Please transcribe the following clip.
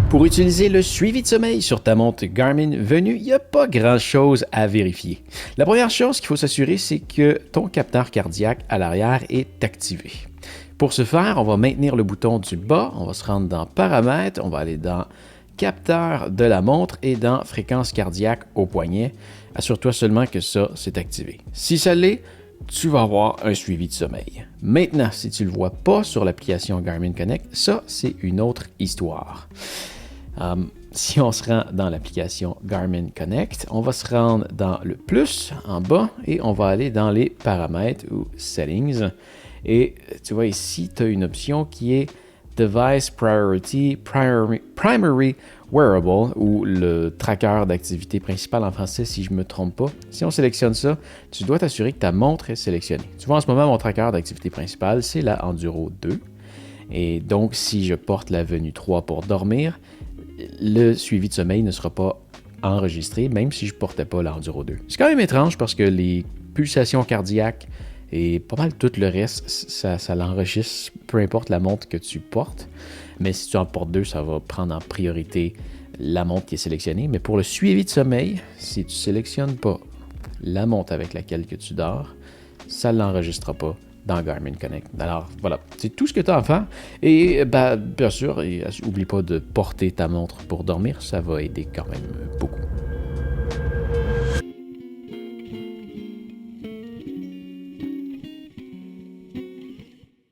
Pour utiliser le suivi de sommeil sur ta montre Garmin Venue, il n'y a pas grand-chose à vérifier. La première chose qu'il faut s'assurer, c'est que ton capteur cardiaque à l'arrière est activé. Pour ce faire, on va maintenir le bouton du bas, on va se rendre dans Paramètres, on va aller dans Capteur de la montre et dans Fréquence cardiaque au poignet. Assure-toi seulement que ça, c'est activé. Si ça l'est, tu vas avoir un suivi de sommeil. Maintenant, si tu ne le vois pas sur l'application Garmin Connect, ça, c'est une autre histoire. Si on se rend dans l'application Garmin Connect, on va se rendre dans le plus en bas et on va aller dans les paramètres ou settings. Et tu vois ici, tu as une option qui est Device Priority Primary Wearable ou le tracker d'activité principale en français si je ne me trompe pas. Si on sélectionne ça, tu dois t'assurer que ta montre est sélectionnée. Tu vois en ce moment mon tracker d'activité principale, c'est la Enduro 2. Et donc si je porte la Venue 3 pour dormir, le suivi de sommeil ne sera pas enregistré, même si je ne portais pas l'Enduro 2. C'est quand même étrange parce que les pulsations cardiaques et pas mal tout le reste, ça l'enregistre, peu importe la montre que tu portes. Mais si tu en portes deux, ça va prendre en priorité la montre qui est sélectionnée. Mais pour le suivi de sommeil, si tu ne sélectionnes pas la montre avec laquelle que tu dors, ça ne l'enregistrera pas dans Garmin Connect. Alors voilà, c'est tout ce que tu as à faire. Et bien sûr, n'oublie pas de porter ta montre pour dormir, ça va aider quand même beaucoup.